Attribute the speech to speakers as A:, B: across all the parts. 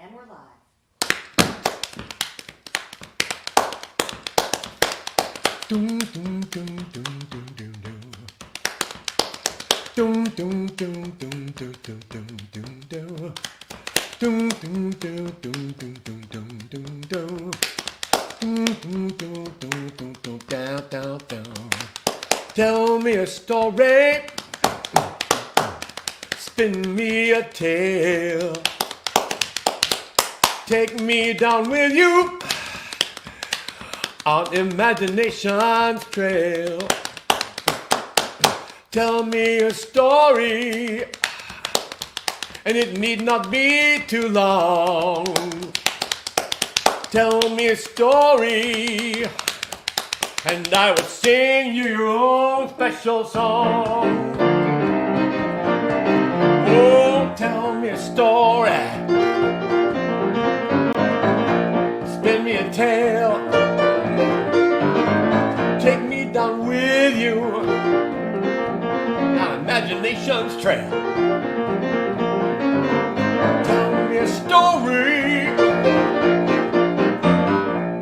A: And we're live.
B: Doom, doom, doom, doom, doom, doom, doom. Doom, doom, doom, doom, doom, doom, doom, doom, doom. Doom, doom, doom, doom, doom, doom, doom, doom, doom. Doom, doom, doom, doom, doom, doom, down, down, down. Tell me a story. Spin me a tale. Take me down with you on imagination's trail. Tell me a story, and it need not be too long. Tell me a story, and I will sing you your own special song. Oh, tell me a story. Spin me a tale. Take me down with you on imagination's trail. Tell me a story.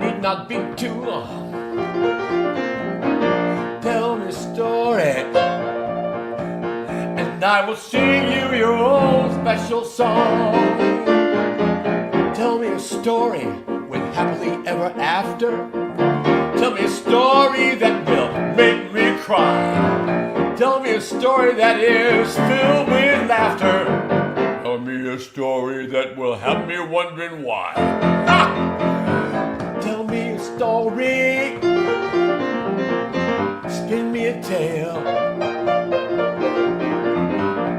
B: Need not be too long. Tell me a story, and I will sing you your own special song. Tell me a story with happily ever after. Tell me a story that will make me cry. Tell me a story that is filled with laughter. Tell me a story that will have me wondering why. Ha! Tell me a story. Spin me a tale.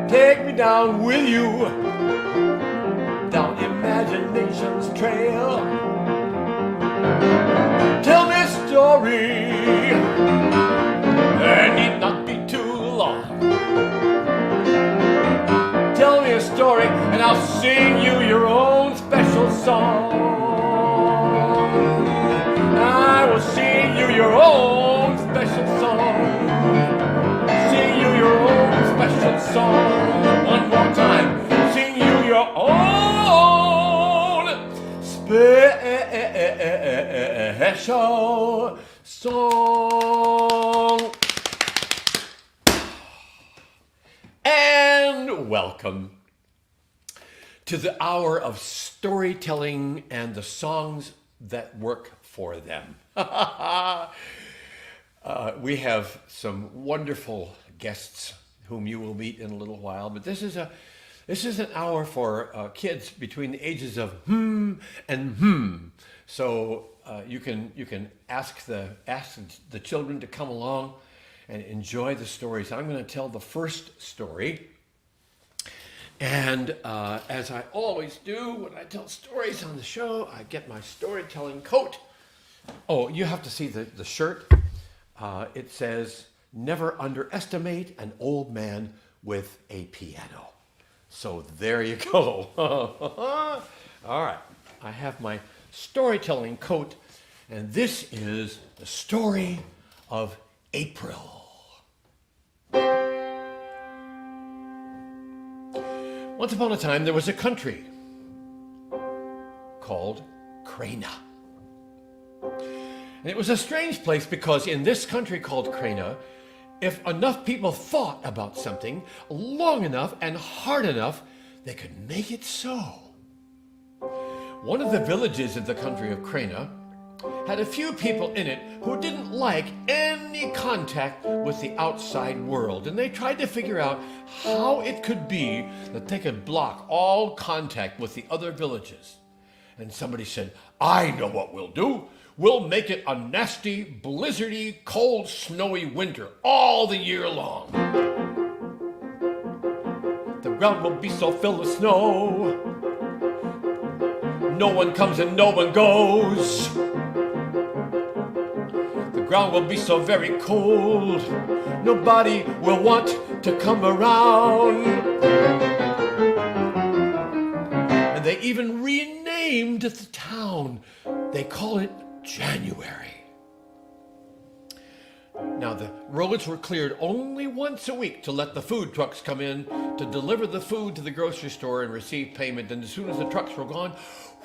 B: Take me down with you down imagination's trail. Tell me a story. There need not be too long. Tell me a story, and I'll sing you your own special song. I will sing you your own special song. Sing you your own special song. One more time. Sing you your own special song. And welcome to the hour of storytelling and the songs that work for them. We have some wonderful guests whom you will meet in a little while, but this is an hour for kids between the ages of and So you can ask the children to come along and enjoy the stories. I'm going to tell the first story, and as I always do when I tell stories on the show, I get my storytelling coat. Oh, you have to see the shirt. It says, "Never underestimate an old man with a piano." So there you go. All right, I have my storytelling coat, and this is the story of April. Once upon a time, there was a country called Crana. And it was a strange place because in this country called Crana, if enough people thought about something long enough and hard enough, they could make it so. One of the villages in the country of Crana had a few people in it who didn't like any contact with the outside world, and they tried to figure out how it could be that they could block all contact with the other villages. And somebody said, "I know what we'll do. We'll make it a nasty, blizzardy, cold, snowy winter all the year long. The ground will be so filled with snow. No one comes and no one goes. The ground will be so very cold. Nobody will want to come around." And they even renamed the town. They call it January. Now, the roads were cleared only once a week to let the food trucks come in to deliver the food to the grocery store and receive payment. And as soon as the trucks were gone,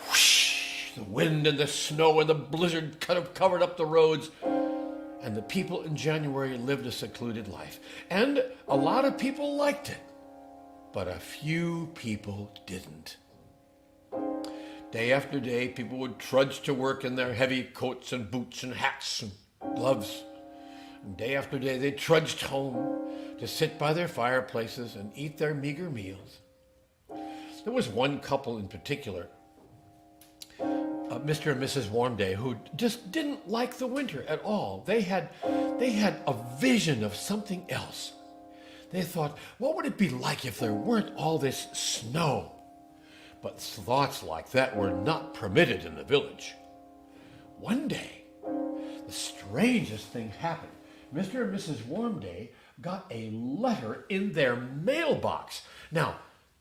B: whoosh, the wind and the snow and the blizzard kind of covered up the roads. And the people in January lived a secluded life. And a lot of people liked it, but a few people didn't. Day after day, people would trudge to work in their heavy coats and boots and hats and gloves. And day after day, they trudged home to sit by their fireplaces and eat their meager meals. There was one couple in particular, Mr. and Mrs. Warmday, who just didn't like the winter at all. They had a vision of something else. They thought, what would it be like if there weren't all this snow? But thoughts like that were not permitted in the village. One day, the strangest thing happened. Mr. and Mrs. Warmday got a letter in their mailbox. Now,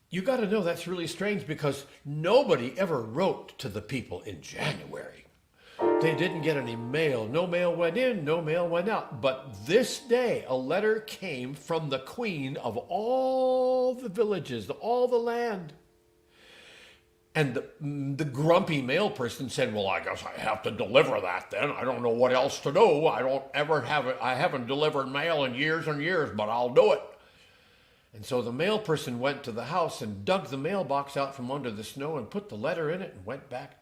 B: you got to know that's really strange because nobody ever wrote to the people in January. They didn't get any mail. No mail went in, no mail went out. But this day, a letter came from the queen of all the villages, all the land. And the grumpy mail person said, well, I guess I have to deliver that then. I don't know what else to do. I haven't delivered mail in years and years, but I'll do it. And so the mail person went to the house and dug the mailbox out from under the snow and put the letter in it and went back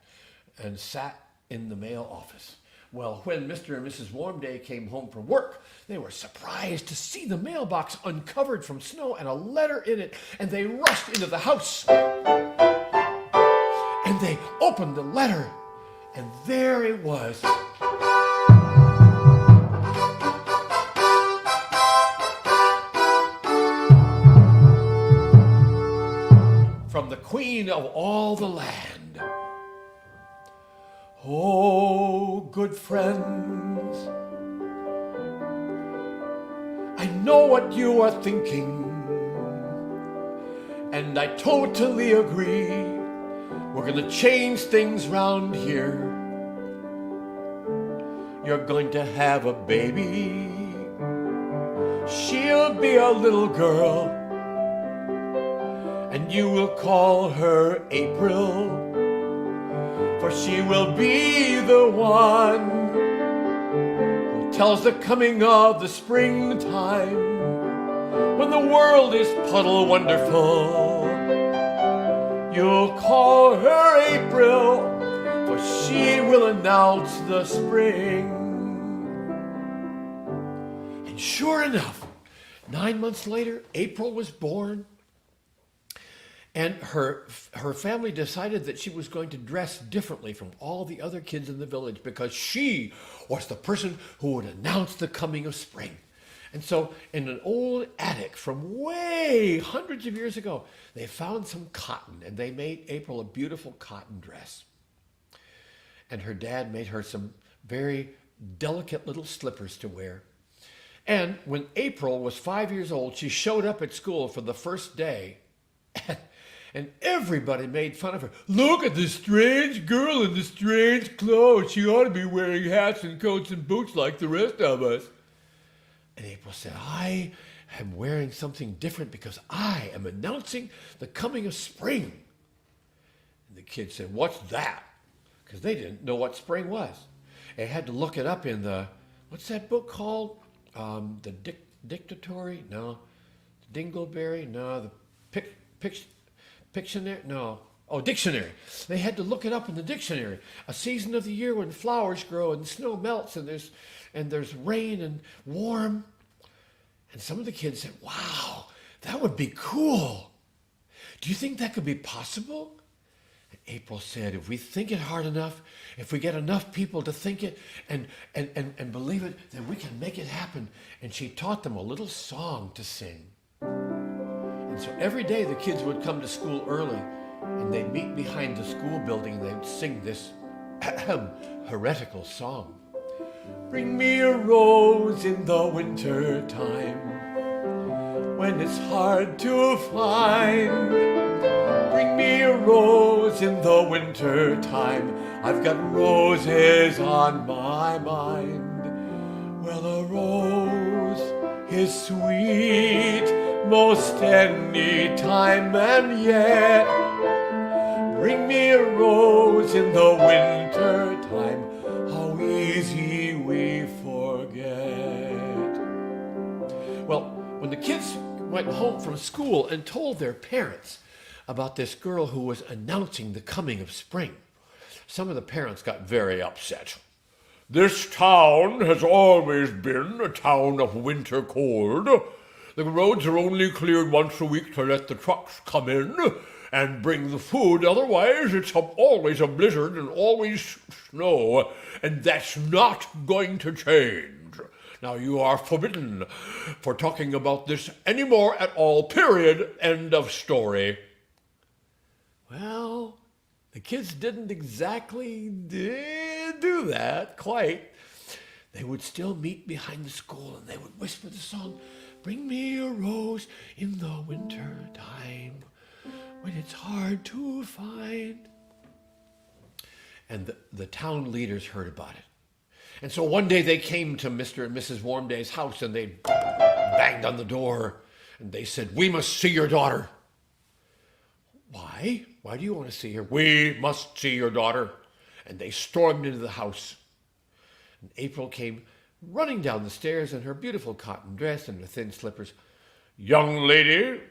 B: and sat in the mail office. Well, when Mr. and Mrs. Warmday came home from work, they were surprised to see the mailbox uncovered from snow and a letter in it, and they rushed into the house. And they opened the letter, and there it was. From the queen of all the land. Oh, good friends, I know what you are thinking, and I totally agree. We're gonna change things round here. You're going to have a baby. She'll be a little girl, and you will call her April, for she will be the one who tells the coming of the springtime, when the world is puddle wonderful. You'll call her April, for she will announce the spring. And sure enough, 9 months later, April was born. And her family decided that she was going to dress differently from all the other kids in the village because she was the person who would announce the coming of spring. And so in an old attic from way hundreds of years ago, they found some cotton and they made April a beautiful cotton dress. And her dad made her some very delicate little slippers to wear. And when April was 5 years old, she showed up at school for the first day. And everybody made fun of her. Look at this strange girl in the strange clothes. She ought to be wearing hats and coats and boots like the rest of us. And April said, I am wearing something different because I am announcing the coming of spring. And the kids said, what's that? Because they didn't know what spring was. They had to look it up in what's that book called? The Dictionary? No. Dingleberry? No. The Pictionary? No. Oh, dictionary. They had to look it up in the dictionary. A season of the year when flowers grow and snow melts and there's rain and warm. And some of the kids said, wow, that would be cool. Do you think that could be possible? And April said, if we think it hard enough, if we get enough people to think it and believe it, then we can make it happen. And she taught them a little song to sing. And so every day the kids would come to school early and they'd meet behind the school building and they'd sing this heretical song. Bring me a rose in the winter time, when it's hard to find. Bring me a rose in the winter time, I've got roses on my mind. Well, a rose is sweet most any time, and yet bring me a rose in the winter time, how easy we forget. Well, when the kids went home from school and told their parents about this girl who was announcing the coming of spring, some of the parents got very upset. This town has always been a town of winter cold. The roads are only cleared once a week to let the trucks come in and bring the food. Otherwise, it's always a blizzard and always snow, and that's not going to change. Now, you are forbidden for talking about this anymore at all, period, end of story. Well, the kids didn't exactly do that, quite. They would still meet behind the school and they would whisper the song, bring me a rose in the winter time when it's hard to find. And the town leaders heard about it. And so one day they came to Mr. and Mrs. Warmday's house and they banged on the door and they said, we must see your daughter. Why? Why do you want to see her? We must see your daughter. And they stormed into the house. And April came running down the stairs in her beautiful cotton dress and her thin slippers. Young lady,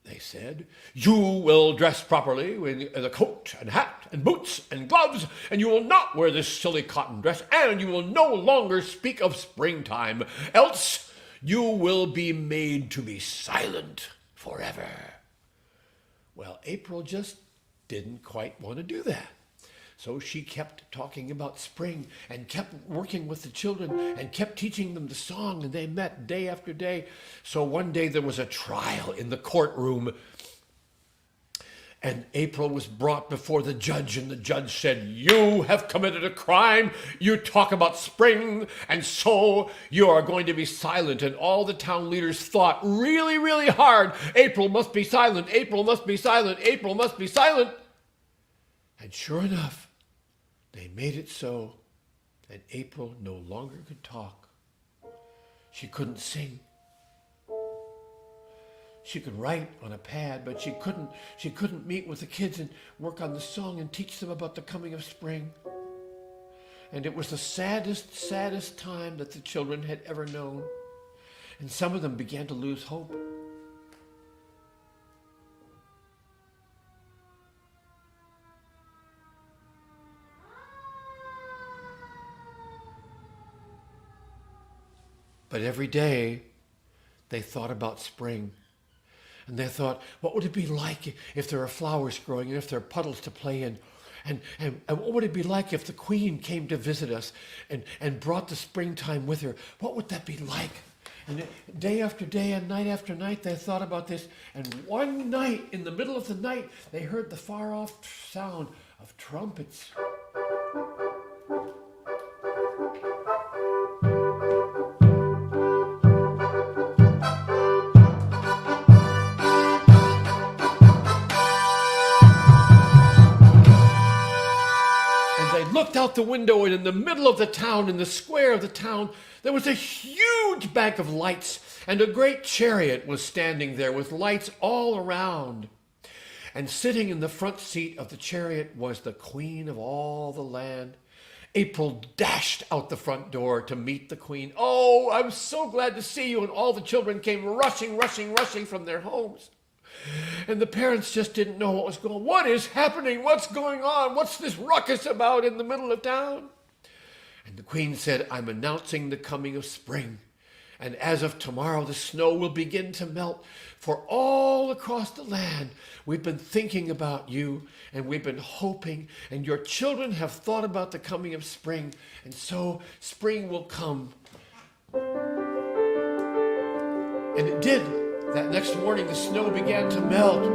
B: they said, you will dress properly with a coat and hat and boots and gloves, and you will not wear this silly cotton dress, and you will no longer speak of springtime, else you will be made to be silent forever. Well, April just didn't quite want to do that. So she kept talking about spring and kept working with the children and kept teaching them the song, and they met day after day. So one day there was a trial in the courtroom, and April was brought before the judge, and the judge said, you have committed a crime. You talk about spring, and so you are going to be silent. And all the town leaders thought really, really hard, April must be silent, April must be silent, April must be silent. And sure enough, they made it so, and April no longer could talk. She couldn't sing. She could write on a pad, but she couldn't meet with the kids and work on the song and teach them about the coming of spring. And it was the saddest, saddest time that the children had ever known. And some of them began to lose hope. But every day they thought about spring. And they thought, what would it be like if there are flowers growing and if there are puddles to play in? And what would it be like if the Queen came to visit us and brought the springtime with her? What would that be like? And day after day and night after night they thought about this. And one night, in the middle of the night, they heard the far-off sound of trumpets. Looked out the window, and in the middle of the town, in the square of the town, there was a huge bank of lights, and a great chariot was standing there with lights all around. And sitting in the front seat of the chariot was the Queen of all the land. April dashed out the front door to meet the Queen. Oh, I'm so glad to see you. And all the children came rushing from their homes. And the parents just didn't know what was going on. What is happening? What's going on? What's this ruckus about in the middle of town? And the Queen said, I'm announcing the coming of spring. And as of tomorrow, the snow will begin to melt. For all across the land, we've been thinking about you, and we've been hoping, and your children have thought about the coming of spring. And so spring will come. And it did. That next morning, the snow began to melt.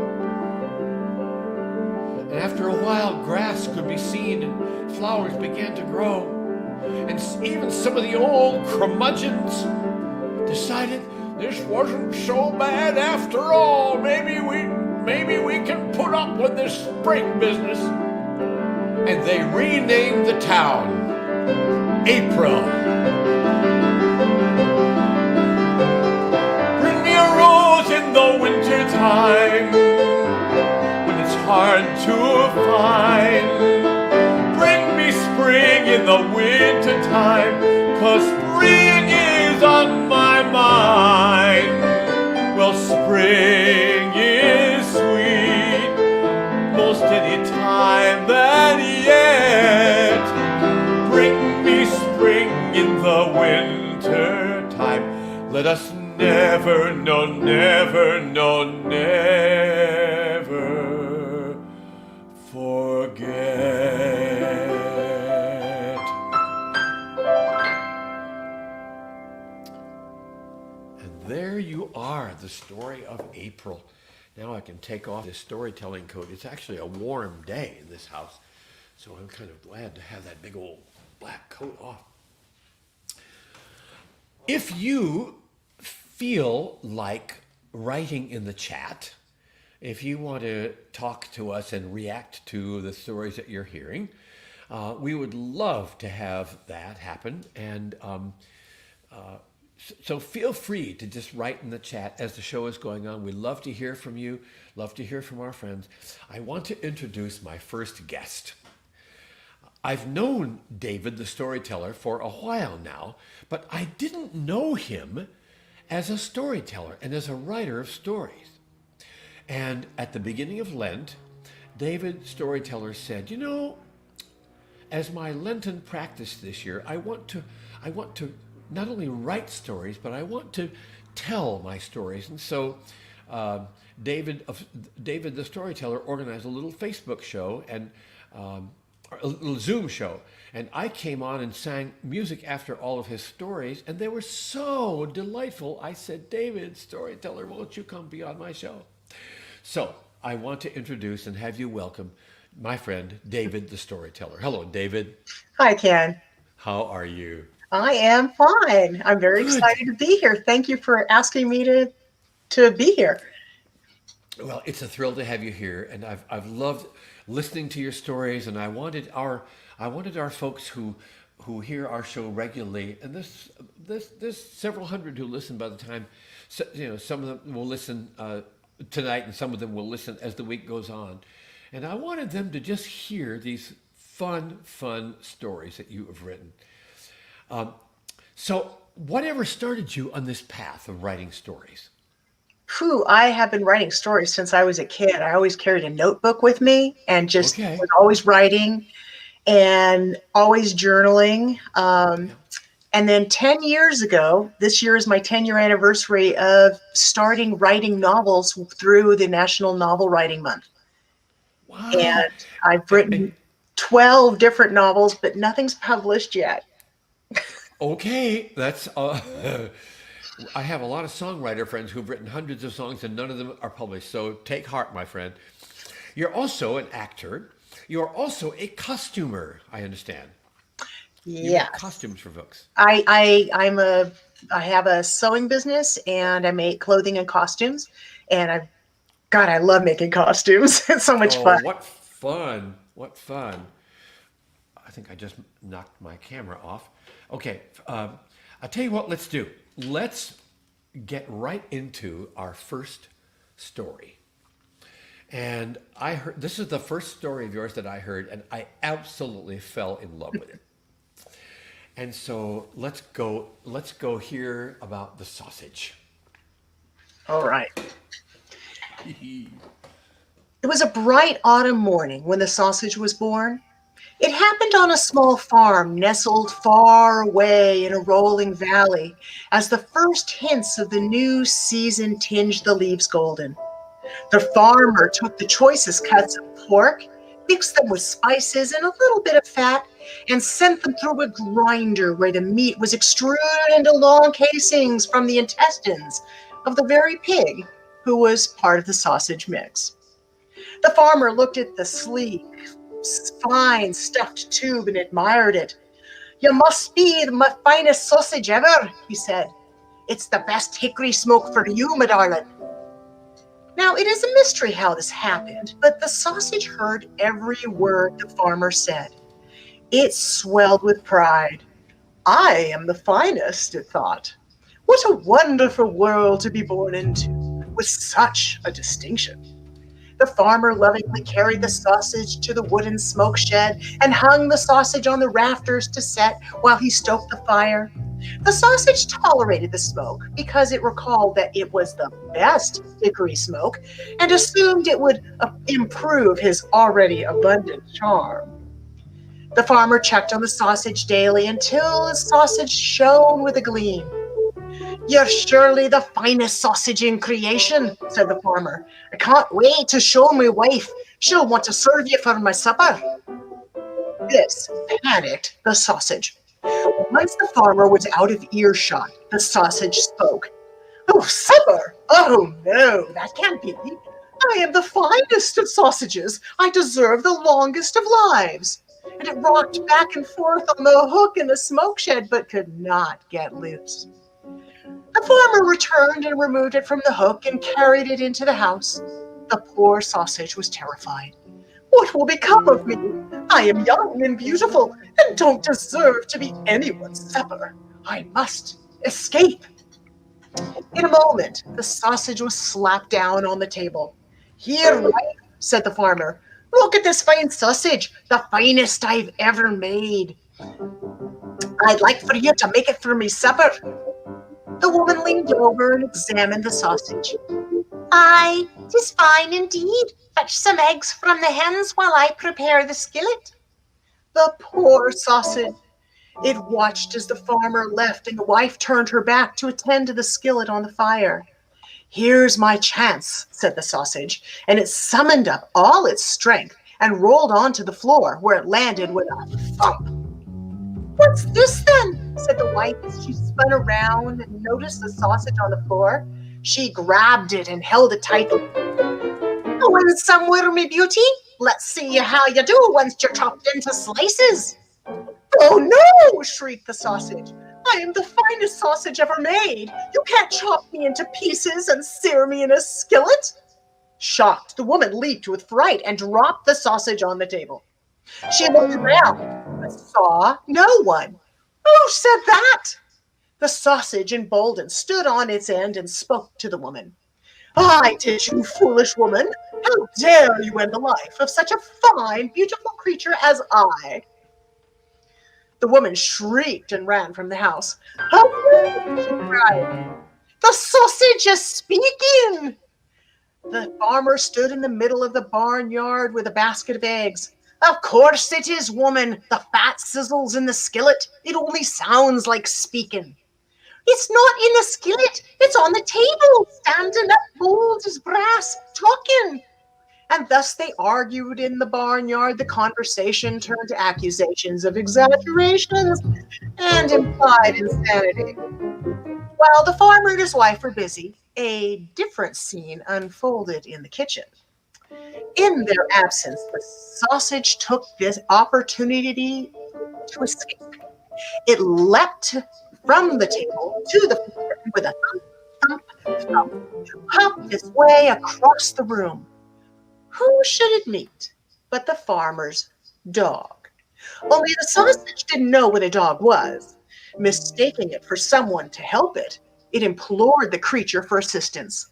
B: And after a while, grass could be seen and flowers began to grow. And even some of the old curmudgeons decided this wasn't so bad after all. Maybe we can put up with this spring business. And they renamed the town April. the winter time, when it's hard to find. Bring me spring in the winter time, 'cause spring is on my mind. Well, spring is sweet most any time than yet. Bring me spring in the winter time. Let us never, no, never, no, never forget. And there you are, the story of April. Now I can take off this storytelling coat. It's actually a warm day in this house, so I'm kind of glad to have that big old black coat off. If you feel like writing in the chat, if you want to talk to us and react to the stories that you're hearing, we would love to have that happen. And so feel free to just write in the chat as the show is going on. We love to hear from you, love to hear from our friends. I want to introduce my first guest. I've known David the Storyteller for a while now, but I didn't know him as a storyteller and as a writer of stories. And at the beginning of Lent, David Storyteller said, you know, as my Lenten practice this year, I want to not only write stories, but I want to tell my stories. And so David the Storyteller organized a little Facebook show and a little Zoom show. And I came on and sang music after all of his stories, and they were so delightful. I said, David, Storyteller, won't you come be on my show? So I want to introduce and have you welcome my friend, David the Storyteller. Hello, David.
A: Hi, Ken.
B: How are you?
A: I am fine. I'm very excited to be here. Thank you for asking me to be here.
B: Well, it's a thrill to have you here, and I've loved listening to your stories, and I wanted our folks who hear our show regularly, and there's several hundred who listen by the time, you know, some of them will listen tonight, and some of them will listen as the week goes on, and I wanted them to just hear these fun stories that you have written. So whatever started you on this path of writing stories?
A: I have been writing stories since I was a kid. I always carried a notebook with me and just was always writing and always journaling. And then 10 years ago, this year is my 10-year anniversary of starting writing novels through the National Novel Writing Month.
B: Wow.
A: And I've written 12 different novels, but nothing's published yet.
B: Okay, that's I have a lot of songwriter friends who've written hundreds of songs and none of them are published. So take heart, my friend. You're also an actor. You're also a costumer, I understand. You make costumes for books.
A: I have a sewing business and I make clothing and costumes. And I love making costumes. It's so much fun.
B: What fun. What fun. I think I just knocked my camera off. Okay, I'll tell you what let's do. Let's get right into our first story. And I heard, this is the first story of yours that I heard, and I absolutely fell in love with it. And so let's go hear about the sausage.
A: All right. It was a bright autumn morning when the sausage was born. It happened on a small farm nestled far away in a rolling valley as the first hints of the new season tinged the leaves golden. The farmer took the choicest cuts of pork, mixed them with spices and a little bit of fat, and sent them through a grinder where the meat was extruded into long casings from the intestines of the very pig who was part of the sausage mix. The farmer looked at the sleek, fine stuffed tube and admired it. "You must be the finest sausage ever," he said. "It's the best hickory smoke for you, my darling." Now, it is a mystery how this happened, but the sausage heard every word the farmer said. It swelled with pride. "I am the finest," it thought. "What a wonderful world to be born into. with such a distinction. The farmer lovingly carried the sausage to the wooden smoke shed and hung the sausage on the rafters to set while he stoked the fire. The sausage tolerated the smoke because it recalled that it was the best hickory smoke and assumed it would improve his already abundant charm. The farmer checked on the sausage daily until his sausage shone with a gleam. "You're surely the finest sausage in creation," said the farmer. "I can't wait to show my wife. She'll want to serve you for my supper." This panicked the sausage. Once the farmer was out of earshot, the sausage spoke. "Oh, supper! Oh, no, that can't be. I am the finest of sausages. I deserve the longest of lives." And it rocked back and forth on the hook in the smoke shed, but could not get loose. The farmer returned and removed it from the hook and carried it into the house. The poor sausage was terrified. "What will become of me? I am young and beautiful and don't deserve to be anyone's supper. I must escape." In a moment, the sausage was slapped down on the table. "Here, wife," said the farmer. "Look at this fine sausage, the finest I've ever made. I'd like for you to make it for me supper." The woman leaned over and examined the sausage. "Aye, 'tis fine indeed. Fetch some eggs from the hens while I prepare the skillet." The poor sausage! It watched as the farmer left and the wife turned her back to attend to the skillet on the fire. "Here's my chance," said the sausage, and it summoned up all its strength and rolled onto the floor, where it landed with a thump. "What's this then?" said the wife as she spun around and noticed the sausage on the floor. She grabbed it and held it tightly. "Going somewhere, me beauty? Let's see how you do once you're chopped into slices." "Oh no!" shrieked the sausage. "I am the finest sausage ever made. You can't chop me into pieces and sear me in a skillet." Shocked, the woman leaped with fright and dropped the sausage on the table. She looked around, but saw no one. "Who said that?" The sausage, emboldened, stood on its end and spoke to the woman. "I did, you foolish woman. How dare you end the life of such a fine, beautiful creature as I?" The woman shrieked and ran from the house. "Oh," she cried, "the sausage is speaking!" The farmer stood in the middle of the barnyard with a basket of eggs. "Of course it is, woman. The fat sizzles in the skillet. It only sounds like speaking." "It's not in the skillet. It's on the table, standing up bold as brass, talking." And thus they argued in the barnyard. The conversation turned to accusations of exaggerations and implied insanity. While the farmer and his wife were busy, a different scene unfolded in the kitchen. In their absence, the sausage took this opportunity to escape. It leapt from the table to the floor and with a thump, thump, thump, hopped its way across the room. Who should it meet but the farmer's dog? Only the sausage didn't know what a dog was. Mistaking it for someone to help it, it implored the creature for assistance.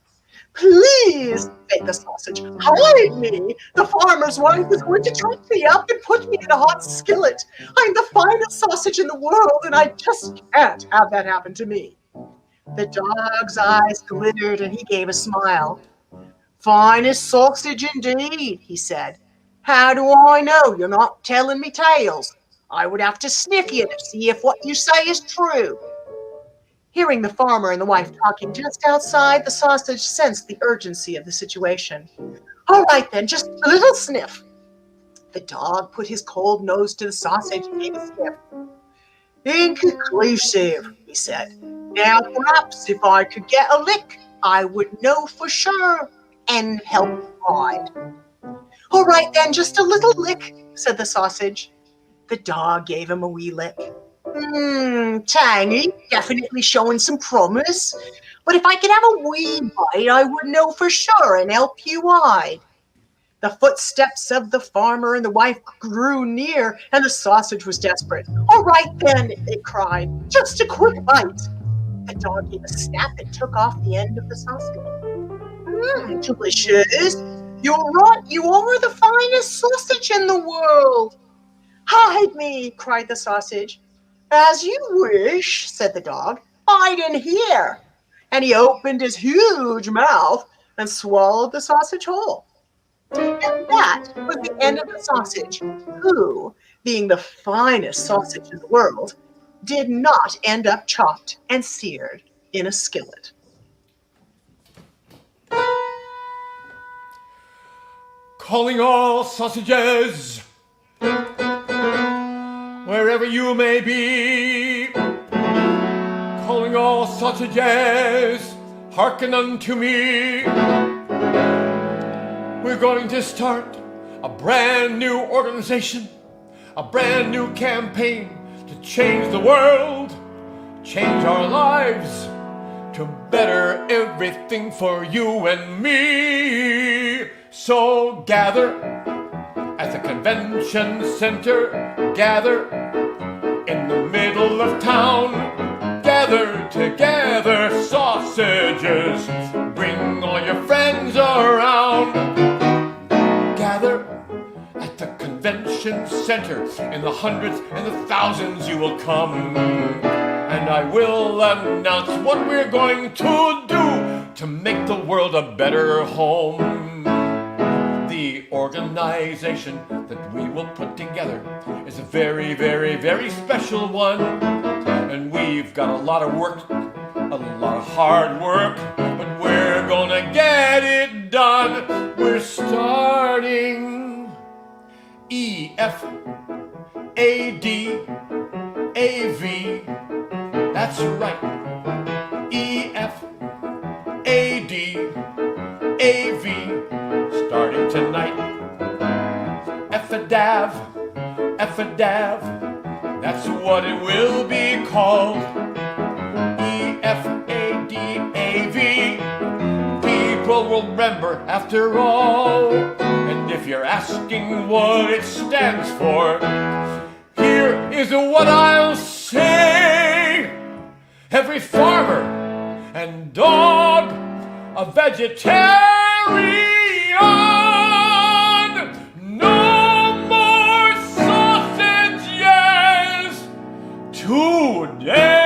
A: "Please," begged the sausage, "hide me. The farmer's wife is going to chop me up and put me in a hot skillet. I'm the finest sausage in the world, and I just can't have that happen to me." The dog's eyes glittered, and he gave a smile. "Finest sausage indeed," he said. "How do I know you're not telling me tales? I would have to sniff you to see if what you say is true." Hearing the farmer and the wife talking just outside, the sausage sensed the urgency of the situation. "All right then, just a little sniff." The dog put his cold nose to the sausage and gave a sniff. "Inconclusive," he said. "Now perhaps if I could get a lick, I would know for sure and help hide." "All right then, just a little lick," said the sausage. The dog gave him a wee lick. Tiny, definitely showing some promise. But if I could have a wee bite, I would know for sure and help you hide." The footsteps of the farmer and the wife grew near, and the sausage was desperate. "All right then," it cried, "just a quick bite." The dog gave a snap and took off the end of the sausage. Delicious. You're right, you are the finest sausage in the world. Hide me, cried the sausage. As you wish, said the dog. Hide in here. And he opened his huge mouth and swallowed the sausage whole. And that was the end of the sausage, who, being the finest sausage in the world, did not end up chopped and seared in a skillet.
B: Calling all sausages, wherever you may be. Calling all sausages, hearken unto me. We're going to start a brand new organization, a brand new campaign to change the world, change our lives, to better everything for you and me. So gather at the convention center, gather in the middle of town, gather together, sausages, bring all your friends around. Gather at the convention center, in the hundreds and the thousands you will come, and I will announce what we're going to do to make the world a better home. The organization that we will put together is a very, very, very special one. And we've got a lot of work, a lot of hard work, but we're gonna get it done. We're starting EFADAV. That's right. EFADAV. Starting tonight. Effadav, Effadav, that's what it will be called. EFADAV. People will remember after all. And if you're asking what it stands for, here is what I'll say. Every farmer and dog, a vegetarian. No more sausages today.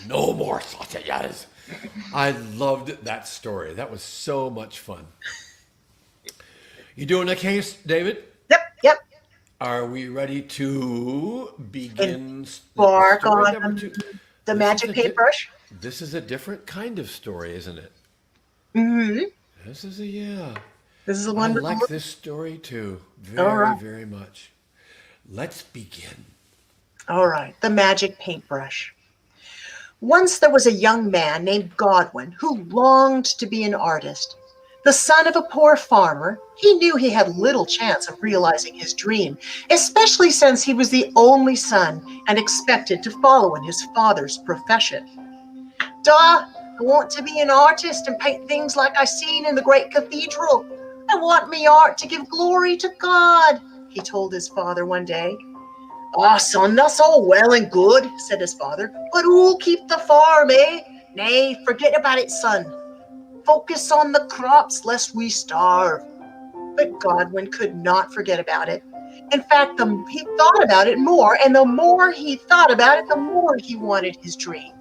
B: No more sausages. I loved that story. That was so much fun. You doing a case, David?
A: Yep.
B: Are we ready to begin
A: Embark
B: story
A: on
B: number 2?
A: the Magic Paintbrush.
B: This is a different kind of story, isn't it?
A: Mm-hmm.
B: This is a
A: This is a
B: I
A: wonderful.
B: like this story too,
A: All
B: very,
A: right.
B: very much. Let's begin.
A: All right, the Magic Paintbrush. Once there was a young man named Godwin who longed to be an artist. The son of a poor farmer, he knew he had little chance of realizing his dream, especially since he was the only son and expected to follow in his father's profession. I want to be an artist and paint things like I seen in the great cathedral. I want me art to give glory to God, he told his father one day. Ah, son, that's all well and good, said his father, but who'll keep the farm, eh? Nay, forget about it, son. Focus on the crops, lest we starve. But Godwin could not forget about it. In fact, he thought about it more, and the more he thought about it, the more he wanted his dream.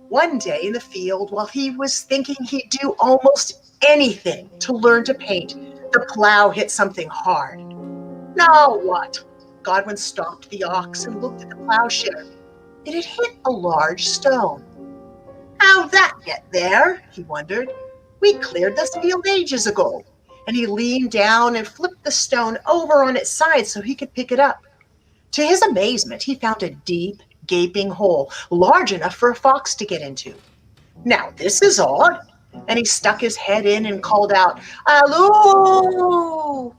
A: One day in the field, while he was thinking he'd do almost anything to learn to paint, the plow hit something hard. Now what? Godwin stopped the ox and looked at the plowshare. It had hit a large stone. How'd that get there? He wondered. We cleared this field ages ago. And he leaned down and flipped the stone over on its side so he could pick it up. To his amazement, he found a deep, gaping hole, large enough for a fox to get into. Now, this is odd. And he stuck his head in and called out, "Alloo!"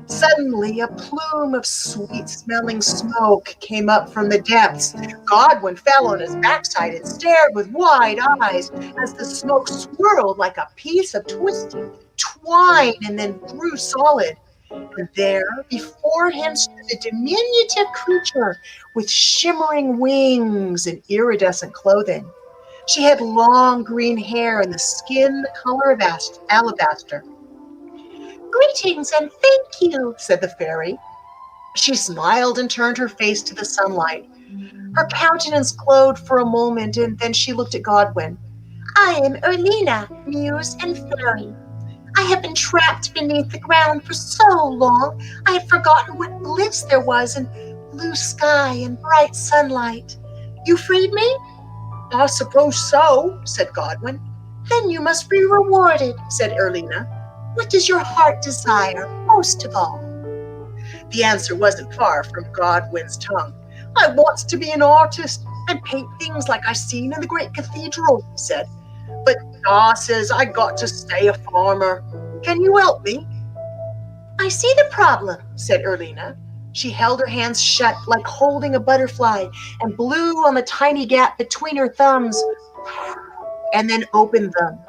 A: Suddenly, a plume of sweet-smelling smoke came up from the depths. Godwin fell on his backside and stared with wide eyes as the smoke swirled like a piece of twisted twine and then grew solid. And there, before him, stood a diminutive creature with shimmering wings and iridescent clothing. She had long green hair and the skin the color of alabaster. "Greetings and thank you," said the fairy. She smiled and turned her face to the sunlight. Her countenance glowed for a moment, and then she looked at Godwin. "I am Erlina, muse and fairy. I have been trapped beneath the ground for so long, I had forgotten what bliss there was in blue sky and bright sunlight. You freed me?" "I suppose so," said Godwin. "Then you must be rewarded," said Erlina. "What does your heart desire most of all?" The answer wasn't far from Godwin's tongue. "I wants to be an artist and paint things like I seen in the great cathedral," he said. "But God says I got to stay a farmer. Can you help me?" "I see the problem," said Erlina. She held her hands shut like holding a butterfly and blew on the tiny gap between her thumbs and then opened them.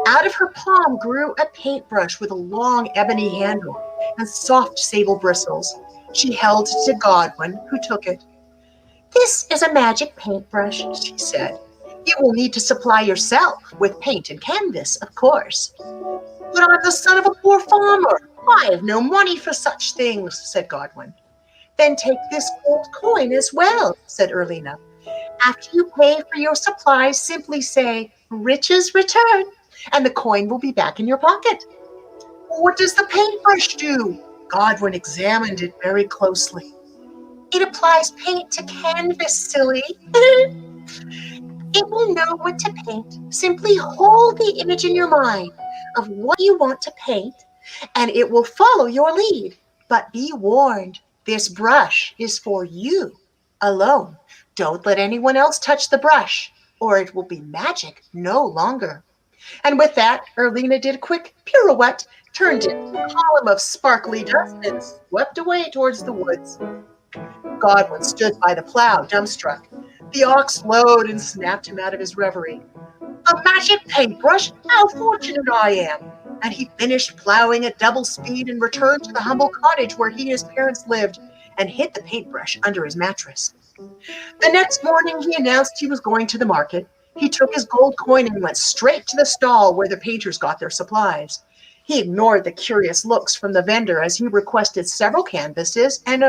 A: Out of her palm grew a paintbrush with a long ebony handle and soft sable bristles. She held it to Godwin, who took it. "This is a magic paintbrush," she said. "You will need to supply yourself with paint and canvas, of course." "But I'm the son of a poor farmer. I have no money for such things," said Godwin. "Then take this gold coin as well," said Erlina. "After you pay for your supplies, simply say, 'Riches return,' and the coin will be back in your pocket." "What does the paintbrush do?" Godwin examined it very closely. "It applies paint to canvas, silly." "It will know what to paint. Simply hold the image in your mind of what you want to paint, and it will follow your lead. But be warned, this brush is for you alone. Don't let anyone else touch the brush, or it will be magic no longer." And with that, Erlina did a quick pirouette, turned into a column of sparkly dust, and swept away towards the woods. Godwin stood by the plow, dumbstruck. The ox lowed and snapped him out of his reverie. "A magic paintbrush? How fortunate I am!" And he finished plowing at double speed and returned to the humble cottage where he and his parents lived and hid the paintbrush under his mattress. The next morning he announced he was going to the market. He took his gold coin and went straight to the stall where the painters got their supplies. He ignored the curious looks from the vendor as he requested several canvases and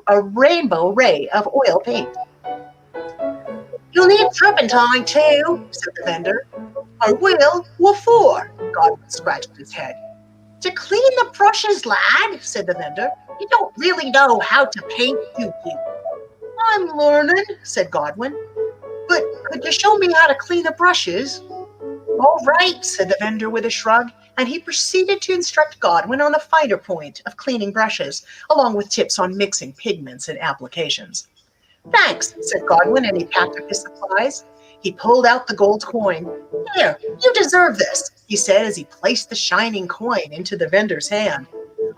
A: a rainbow array of oil paint. "You'll need turpentine too," said the vendor. "I will. What for?" Godwin scratched his head. "To clean the brushes, lad," said the vendor. "You don't really know how to paint, do you?" "I'm learning," said Godwin. "But could you show me how to clean the brushes?" "All right," said the vendor with a shrug, and he proceeded to instruct Godwin on the finer point of cleaning brushes, along with tips on mixing pigments and applications. "Thanks," said Godwin, and he packed up his supplies. He pulled out the gold coin. "Here, you deserve this," he said as he placed the shining coin into the vendor's hand.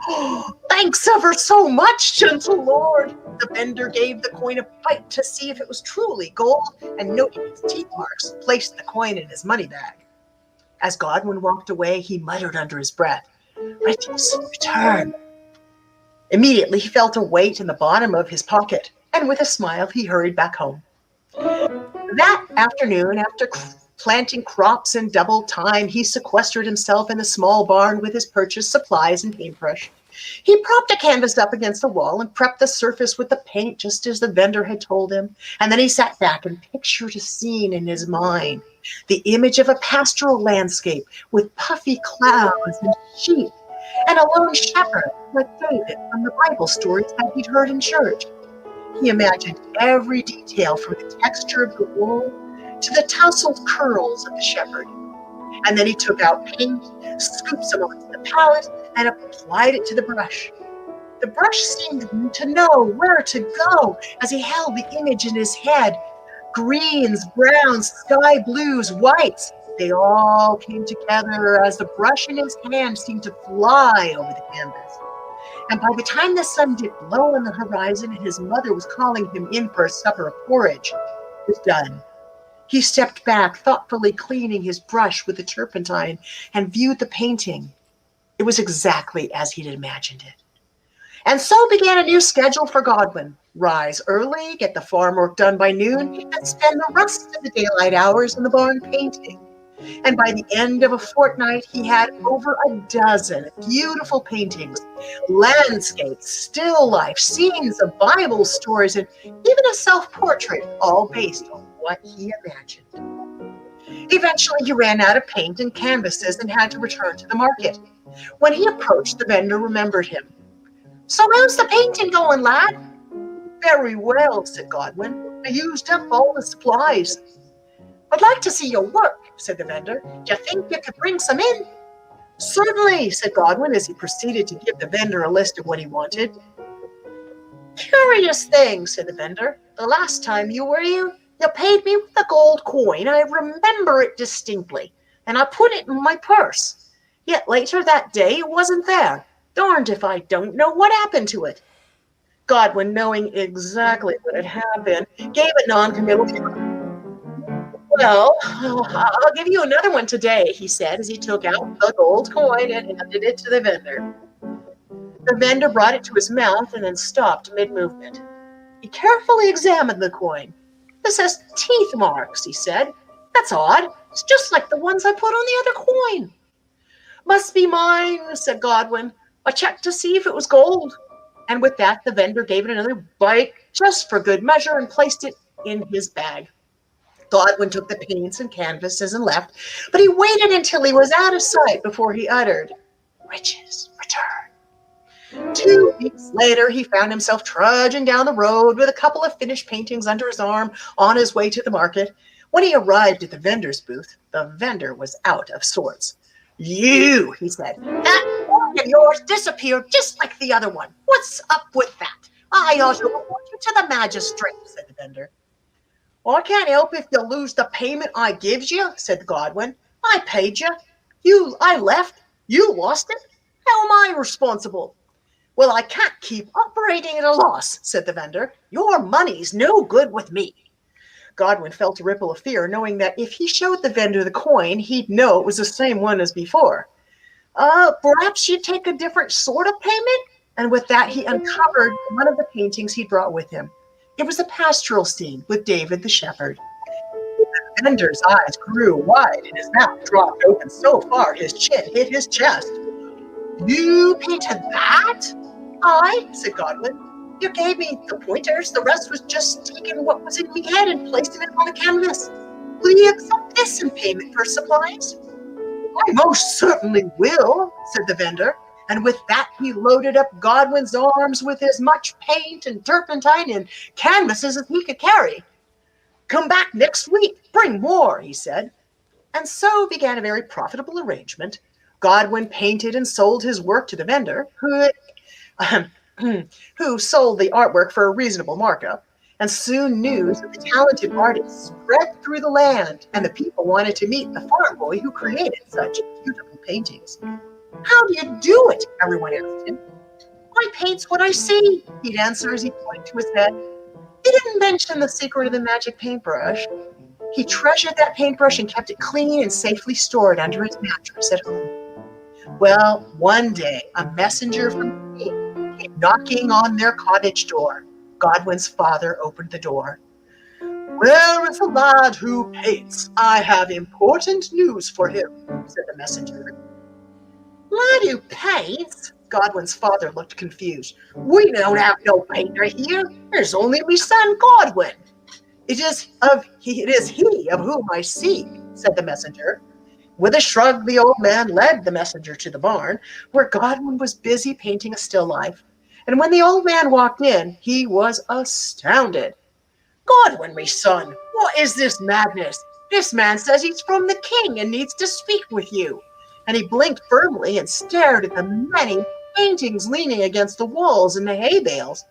A: "Oh, thanks ever so much, gentle lord." The vendor gave the coin a bite to see if it was truly gold, and noting its teeth marks, placed the coin in his money bag. As Godwin walked away, he muttered under his breath, "Riches return." Immediately he felt a weight in the bottom of his pocket, and with a smile he hurried back home. That afternoon, after planting crops in double time, he sequestered himself in a small barn with his purchased supplies and paintbrush. He propped a canvas up against the wall and prepped the surface with the paint just as the vendor had told him, and then he sat back and pictured a scene in his mind, the image of a pastoral landscape with puffy clouds and sheep, and a lone shepherd like David from the Bible stories that he'd heard in church. He imagined every detail from the texture of the wool to the tousled curls of the shepherd. And then he took out paint, scooped some onto the palette, and applied it to the brush. The brush seemed to know where to go as he held the image in his head. Greens, browns, sky blues, whites, they all came together as the brush in his hand seemed to fly over the canvas. And by the time the sun dipped low on the horizon and his mother was calling him in for a supper of porridge, it was done. He stepped back, thoughtfully cleaning his brush with the turpentine, and viewed the painting. It was exactly as he'd imagined it. And so began a new schedule for Godwin. Rise early, get the farm work done by noon, and spend the rest of the daylight hours in the barn painting. And by the end of a fortnight, he had over a dozen beautiful paintings, landscapes, still life, scenes of Bible stories, and even a self-portrait, all based on what he imagined. Eventually, he ran out of paint and canvases and had to return to the market. When he approached, the vendor remembered him. "So how's the painting going, lad?" "Very well," said Godwin. "I used up all the supplies." "I'd like to see your work," said the vendor. "Do you think you could bring some in?" "Certainly," said Godwin as he proceeded to give the vendor a list of what he wanted. "Curious thing," said the vendor. "The last time you were here, you paid me with a gold coin. I remember it distinctly, and I put it in my purse. Yet later that day it wasn't there. Darned if I don't know what happened to it." Godwin, knowing exactly what had happened, gave a non-committal remark. "Well, I'll give you another one today," he said as he took out the gold coin and handed it to the vendor. The vendor brought it to his mouth and then stopped mid-movement. He carefully examined the coin. "This has teeth marks," he said. "That's odd. It's just like the ones I put on the other coin." "Must be mine," said Godwin. "I checked to see if it was gold." And with that, the vendor gave it another bite, just for good measure, and placed it in his bag. Godwin took the paints and canvases and left, but he waited until he was out of sight before he uttered, "Riches return." 2 weeks later, he found himself trudging down the road with a couple of finished paintings under his arm on his way to the market. When he arrived at the vendor's booth, the vendor was out of sorts. "You," he said, "that coin of yours disappeared just like the other one. What's up with that? I ought to report you to the magistrate," said the vendor. "I can't help if you lose the payment I gives you," said Godwin. "I paid you. I left. You lost it. How am I responsible?" "Well, I can't keep operating at a loss," said the vendor. "Your money's no good with me." Godwin felt a ripple of fear, knowing that if he showed the vendor the coin, he'd know it was the same one as before. Perhaps you'd take a different sort of payment?" And with that, he uncovered one of the paintings he brought with him. It was a pastoral scene with David the shepherd. The vendor's eyes grew wide and his mouth dropped open so far his chin hit his chest. "You painted that?" "I," said Godwin. "You gave me the pointers. The rest was just taking what was in my head and placing it on the canvas. Will you accept this in payment for supplies?" "I most certainly will," said the vendor. And with that, he loaded up Godwin's arms with as much paint and turpentine and canvases as he could carry. "Come back next week. Bring more," he said. And so began a very profitable arrangement. Godwin painted and sold his work to the vendor, who sold the artwork for a reasonable markup. And soon news of the talented artist spread through the land, and the people wanted to meet the farm boy who created such beautiful paintings. "How do you do it?" everyone asked him. "I paints what I see," he'd answer as he pointed to his head. He didn't mention the secret of the magic paintbrush. He treasured that paintbrush and kept it clean and safely stored under his mattress at home. Well, one day, a messenger from the king came knocking on their cottage door. Godwin's father opened the door. "Where is the lad who paints? I have important news for him," said the messenger. "Lad who paints?" Godwin's father looked confused. "We don't have no painter here. There's only me son Godwin." It is he of whom I speak," said the messenger. With a shrug, the old man led the messenger to the barn, where Godwin was busy painting a still life. And when the old man walked in, he was astounded. "Godwin, me son, what is this madness? This man says he's from the king and needs to speak with you." And he blinked firmly and stared at the many paintings leaning against the walls and the hay bales.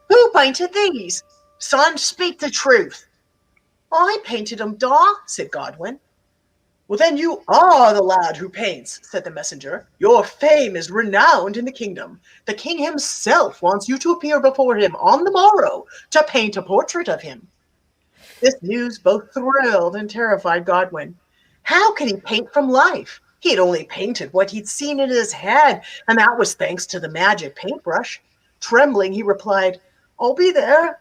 A: "Who painted these? Son, speak the truth." "I painted 'em, da," said Godwin. "Well, then you are the lad who paints," said the messenger. "Your fame is renowned in the kingdom. The king himself wants you to appear before him on the morrow to paint a portrait of him." This news both thrilled and terrified Godwin. How could he paint from life? He'd only painted what he'd seen in his head, and that was thanks to the magic paintbrush. Trembling, he replied, "I'll be there."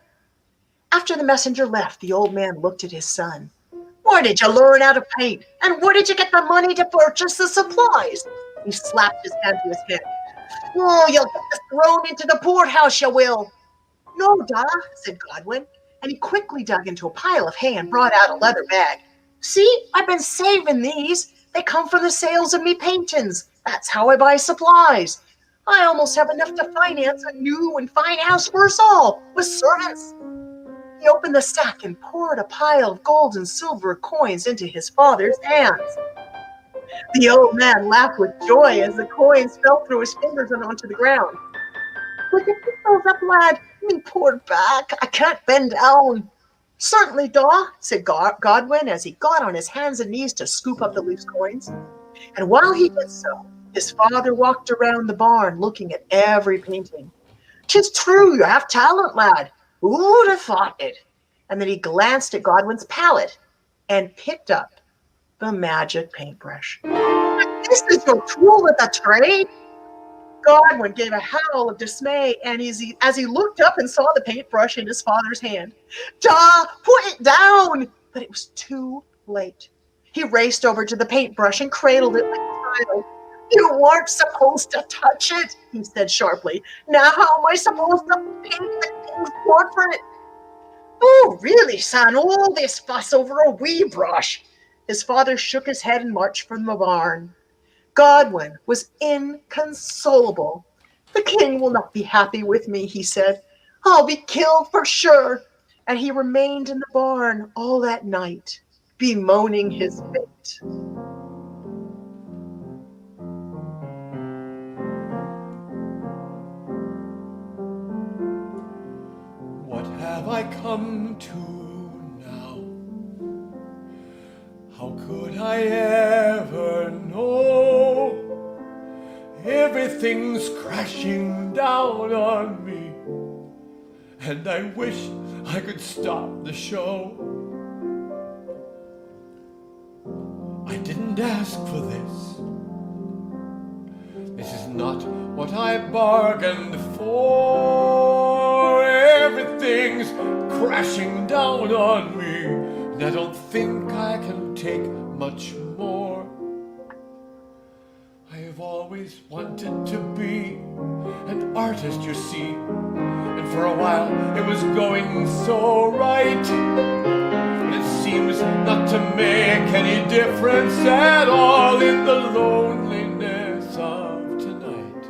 A: After the messenger left, the old man looked at his son. "Where did you learn how to paint? And where did you get the money to purchase the supplies?" He slapped his hand to his head. "Oh, you'll get this thrown into the poorhouse, you will." "No, Da," said Godwin, and he quickly dug into a pile of hay and brought out a leather bag. "See, I've been saving these. They come from the sales of me paintings. That's how I buy supplies. I almost have enough to finance a new and fine house for us all, with servants." He opened the sack and poured a pile of gold and silver coins into his father's hands. The old man laughed with joy as the coins fell through his fingers and onto the ground. "Would you pick those up, lad? Me poor back, I can't bend down." "Certainly, Da," said Godwin as he got on his hands and knees to scoop up the loose coins. And while he did so, his father walked around the barn looking at every painting. "'Tis true, you have talent, lad. Who'd have thought it?" And then he glanced at Godwin's palette and picked up the magic paintbrush. "This is your tool of the trade?" Godwin gave a howl of dismay, and as he looked up and saw the paintbrush in his father's hand, "Da, put it down!" But it was too late. He raced over to the paintbrush and cradled it like a child. "You weren't supposed to touch it," he said sharply. "Now how am I supposed to paint the king's portrait?" "Oh, really, son, all this fuss over a wee brush." His father shook his head and marched from the barn. Godwin was inconsolable. "The king will not be happy with me," he said. "I'll be killed for sure." And he remained in the barn all that night, bemoaning his fate.
B: What have I come to now? How could I ever know? Everything's crashing down on me, and I wish I could stop the show. I didn't ask for this. This is not what I bargained for. Everything's crashing down on me, and I don't think I can take much more. I have always wanted to be an artist, you see, and for a while it was going so right. But it seems not to make any difference at all in the loneliness of tonight.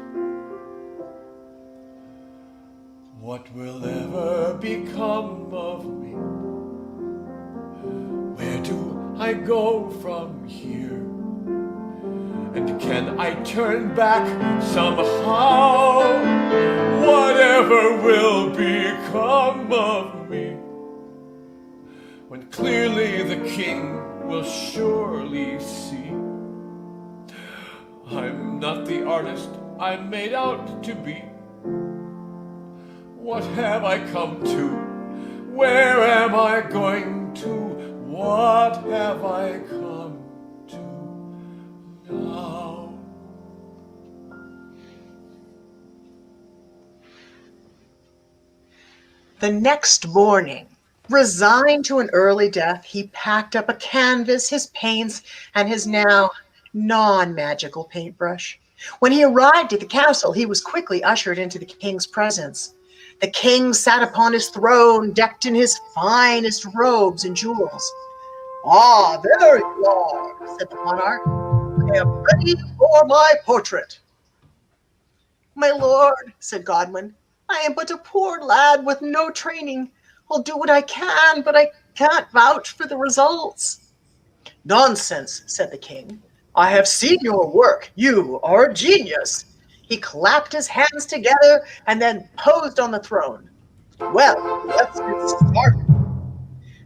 B: What will ever become of me? Where do I go from here? And can I turn back somehow? Whatever will become of me, when clearly the king will surely see I'm not the artist I'm made out to be. What have I come to? Where am I going to? What have I come to now?
A: The next morning, resigned to an early death, he packed up a canvas, his paints, and his now non-magical paintbrush. When he arrived at the castle, he was quickly ushered into the king's presence. The king sat upon his throne, decked in his finest robes and jewels. "Ah, there you are," said the monarch. "I am ready for my portrait." "My lord," said Godwin, "I am but a poor lad with no training. I'll do what I can, but I can't vouch for the results." "Nonsense," said the king. "I have seen your work. You are a genius." He clapped his hands together and then posed on the throne. "Well, let's get started."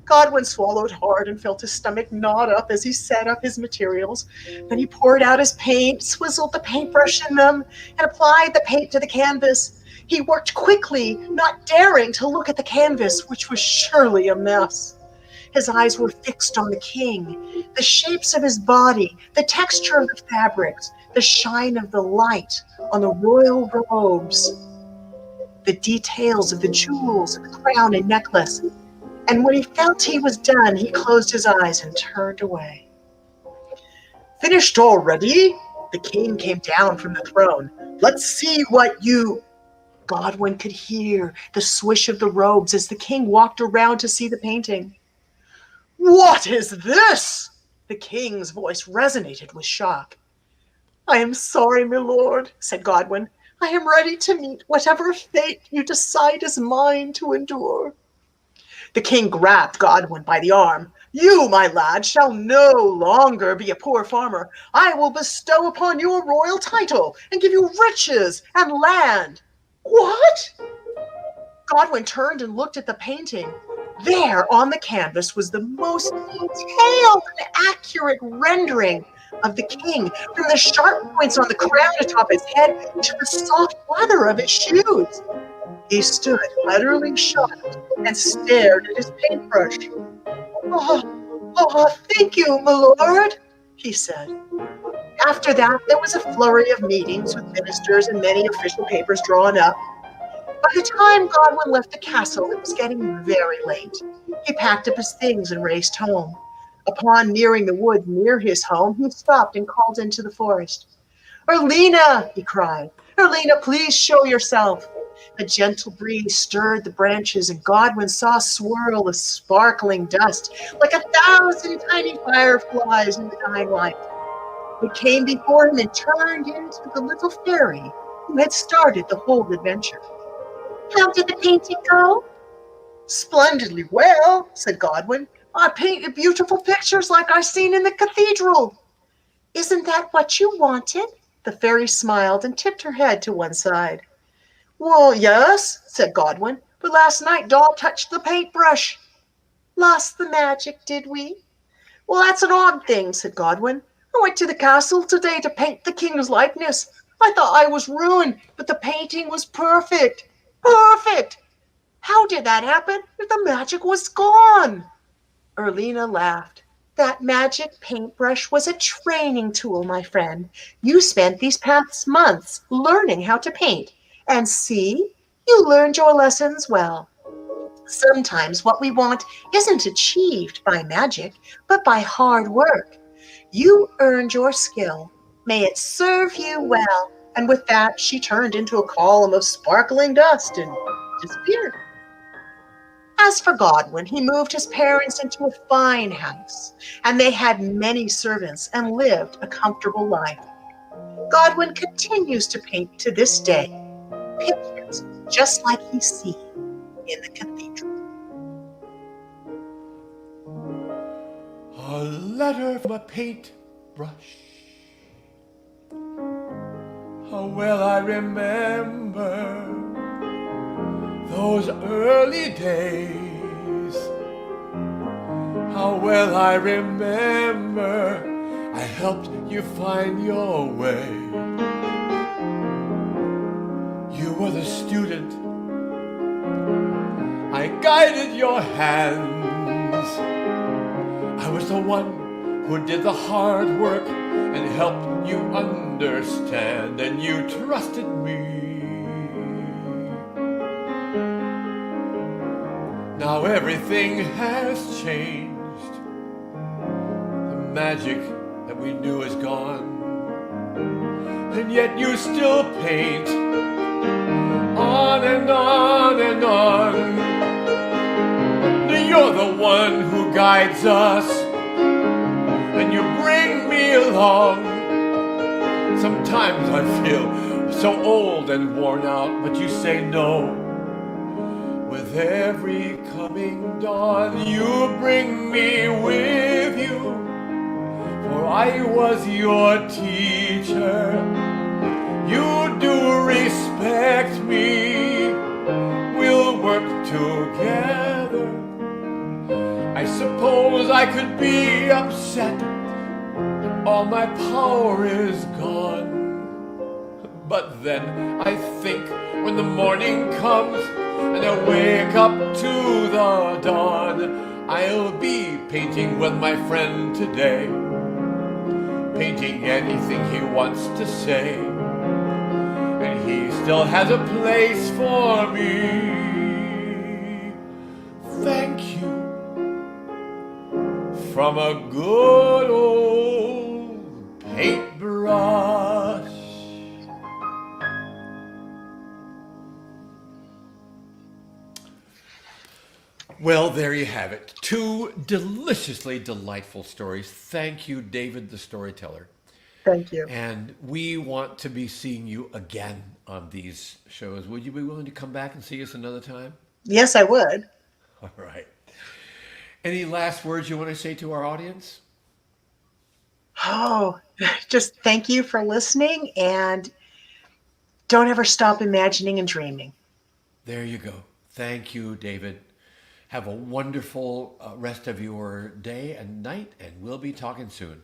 A: Godwin swallowed hard and felt his stomach gnawed up as he set up his materials. Then he poured out his paint, swizzled the paintbrush in them, and applied the paint to the canvas. He worked quickly, not daring to look at the canvas, which was surely a mess. His eyes were fixed on the king. The shapes of his body, the texture of the fabrics, the shine of the light on the royal robes, the details of the jewels of the crown and necklace. And when he felt he was done, he closed his eyes and turned away. Finished already? The king came down from the throne. Let's see what you... Godwin could hear the swish of the robes as the king walked around to see the painting. What is this? The king's voice resonated with shock. I am sorry, my lord, said Godwin. I am ready to meet whatever fate you decide is mine to endure. The king grabbed Godwin by the arm. You, my lad, shall no longer be a poor farmer. I will bestow upon you a royal title and give you riches and land. What? Godwin turned and looked at the painting. There on the canvas was the most detailed and accurate rendering of the king, from the sharp points on the crown atop his head to the soft leather of his shoes. He stood utterly shocked and stared at his paintbrush. Oh, thank you, my lord, he said. After that, there was a flurry of meetings with ministers and many official papers drawn up. By the time Godwin left the castle, it was getting very late. He packed up his things and raced home. Upon nearing the woods near his home, he stopped and called into the forest. Erlina, he cried. Erlina, please show yourself. A gentle breeze stirred the branches, and Godwin saw a swirl of sparkling dust, like 1,000 tiny fireflies in the dying light. It came before him and turned into the little fairy who had started the whole adventure. How did the painting go? Splendidly well, said Godwin. I painted beautiful pictures like I seen in the cathedral. Isn't that what you wanted? The fairy smiled and tipped her head to one side. Well, yes, said Godwin, but last night Doll touched the paintbrush. Lost the magic, did we? Well, that's an odd thing, said Godwin. I went to the castle today to paint the king's likeness. I thought I was ruined, but the painting was perfect. Perfect! How did that happen if the magic was gone? Erlina laughed. That magic paintbrush was a training tool, my friend. You spent these past months learning how to paint. And see, you learned your lessons well. Sometimes what we want isn't achieved by magic, but by hard work. You earned your skill. May it serve you well. And with that, she turned into a column of sparkling dust and disappeared. As for Godwin, he moved his parents into a fine house, and they had many servants and lived a comfortable life. Godwin continues to paint to this day, pictures just like he's seen in the cathedral.
B: A letter from a paintbrush. How well I remember those early days. How well I remember I helped you find your way. You were the student, I guided your hands. I was the one who did the hard work and helped you understand, and you trusted me. Now everything has changed. The magic that we knew is gone, and yet you still paint on and on and on. You're the one who guides us, and you bring me along. Sometimes I feel so old and worn out, but you say no. With every coming dawn, you bring me with you, for I was your teacher. You do respect me, we'll work together. I suppose I could be upset, all my power is gone. But then I think when the morning comes and I wake up to the dawn. I'll be painting with my friend today, painting anything he wants to say, and he still has a place for me. Thank you from a good old paintbrush. Well, there you have it. Two deliciously delightful stories. Thank you, David the Storyteller.
A: Thank you.
B: And we want to be seeing you again on these shows. Would you be willing to come back and see us another time?
A: Yes, I would.
B: All right. Any last words you want to say to our audience?
A: Oh, just thank you for listening, and don't ever stop imagining and dreaming.
B: There you go. Thank you, David. Have a wonderful rest of your day and night, and we'll be talking soon.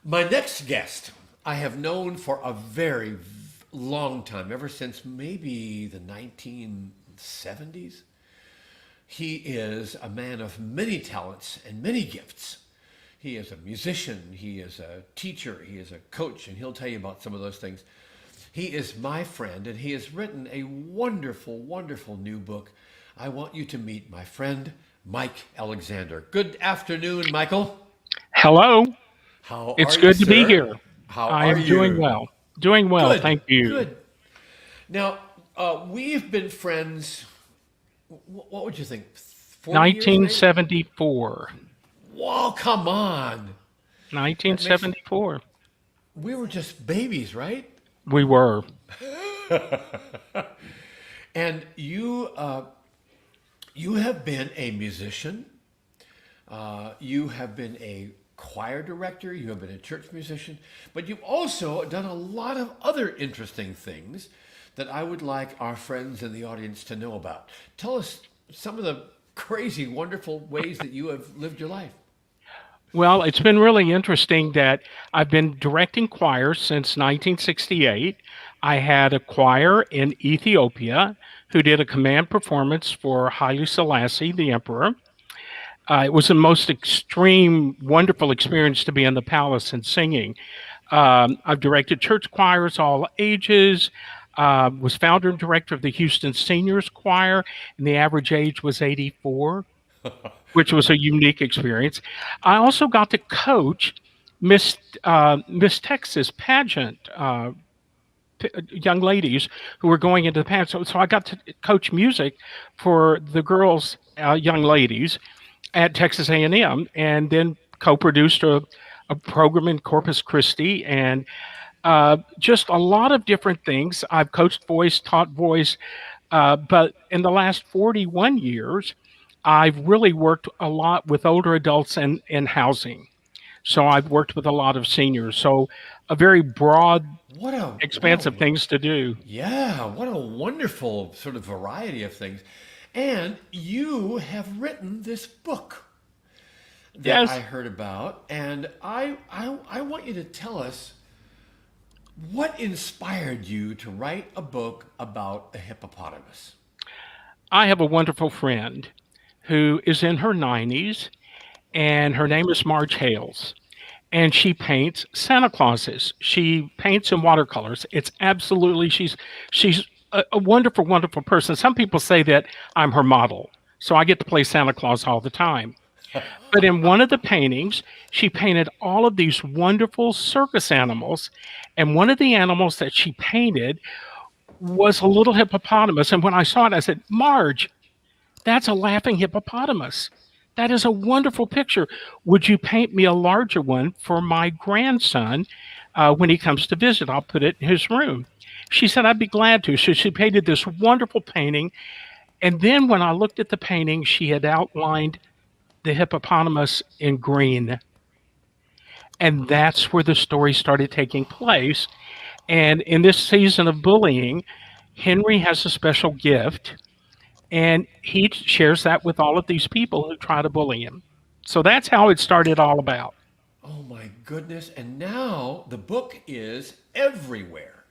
B: My next guest, I have known for a very long time, ever since maybe the 1970s. He is a man of many talents and many gifts. He is a musician, he is a teacher, he is a coach, and he'll tell you about some of those things. He is my friend, and he has written a wonderful, wonderful new book. I want you to meet my friend, Mike Alexander. Good afternoon, Michael.
C: Hello.
B: How
C: It's
B: are you,
C: good to be
B: sir?
C: here.
B: How
C: I
B: are
C: am doing
B: you?
C: well. Doing well,
B: Good,
C: thank you.
B: good. Now, we've been friends, what would you think, 40 years maybe?
C: 1974.
B: Whoa, come on. That makes,
C: 1974.
B: we were just babies, right?
C: We were.
B: And you have been a musician. You have been a choir director. You have been a church musician. But you've also done a lot of other interesting things that I would like our friends in the audience to know about. Tell us some of the crazy, wonderful ways that you have lived your life.
C: Well, it's been really interesting that I've been directing choirs since 1968. I had a choir in Ethiopia who did a command performance for Haile Selassie, the emperor. It was the most extreme, wonderful experience to be in the palace and singing. I've directed church choirs, all ages. Was founder and director of the Houston Seniors Choir, and the average age was 84, which was a unique experience. I also got to coach Miss Texas pageant young ladies who were going into the pageant. So I got to coach music for the girls, young ladies at Texas A&M, and then co-produced a program in Corpus Christi, and just a lot of different things. I've coached voice, taught voice, but in the last 41 years, I've really worked a lot with older adults and in housing. So I've worked with a lot of seniors. So a very broad
B: What
C: expanse of
B: a
C: things to do.
B: Yeah, what a wonderful sort of variety of things. And you have written this book that I
C: Yes,
B: heard about, and I want you to tell us what inspired you to write a book about a hippopotamus.
C: I have a wonderful friend who is in her 90s, and her name is Marge Hales. And she paints Santa Clauses. She paints in watercolors. It's absolutely she's a wonderful, wonderful person. Some people say that I'm her model, so I get to play Santa Claus all the time. But in one of the paintings, she painted all of these wonderful circus animals, and one of the animals that she painted was a little hippopotamus. And when I saw it, I said, Marge, that's a laughing hippopotamus. That is a wonderful picture. Would you paint me a larger one for my grandson when he comes to visit? I'll put it in his room. She said, I'd be glad to. So she painted this wonderful painting. And then when I looked at the painting, she had outlined the hippopotamus in green. And that's where the story started taking place. And in this season of bullying, Henry has a special gift, and he shares that with all of these people who try to bully him. So that's how it started all about.
B: Oh my goodness. And now the book is everywhere.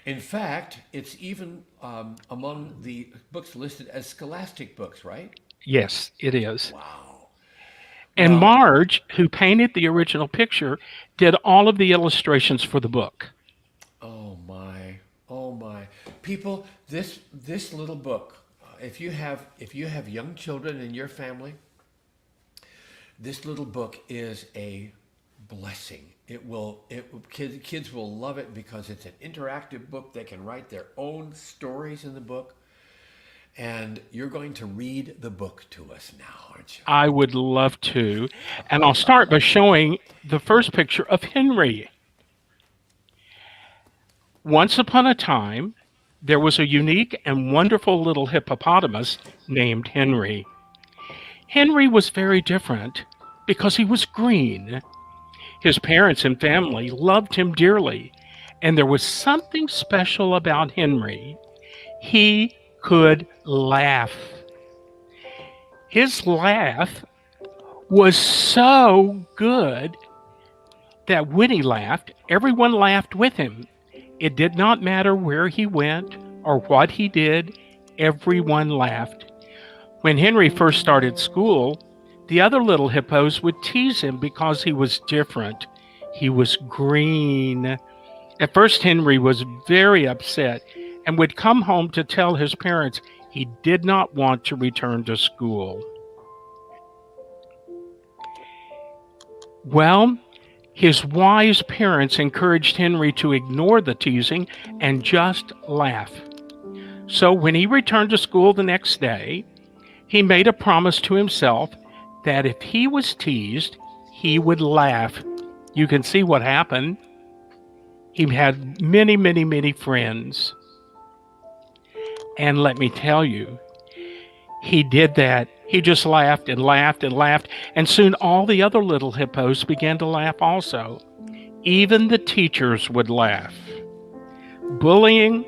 B: In fact, it's even among the books listed as scholastic books, right?
C: Yes, it is.
B: Wow.
C: And
B: Well,
C: Marge, who painted the original picture, did all of the illustrations for the book.
B: oh my, oh my. People, this little book, if you have young children in your family, this little book is a blessing. Kids will love it because it's an interactive book. They can write their own stories in the book. And you're going to read the book to us now, aren't you?
C: I would love to. And I'll start by showing the first picture of Henry. Once upon a time, there was a unique and wonderful little hippopotamus named Henry. Henry was very different because he was green. His parents and family loved him dearly, and there was something special about Henry. He could laugh. His laugh was so good that when he laughed, everyone laughed with him. It did not matter where he went or what he did, everyone laughed. When Henry first started school, the other little hippos would tease him because he was different. He was green. At first, Henry was very upset and would come home to tell his parents he did not want to return to school. Well, his wise parents encouraged Henry to ignore the teasing and just laugh. So when he returned to school the next day, he made a promise to himself that if he was teased, he would laugh. You can see what happened. He had many, many, many friends. And let me tell you, he did that. He just laughed and laughed and laughed, and soon all the other little hippos began to laugh also. Even the teachers would laugh. Bullying?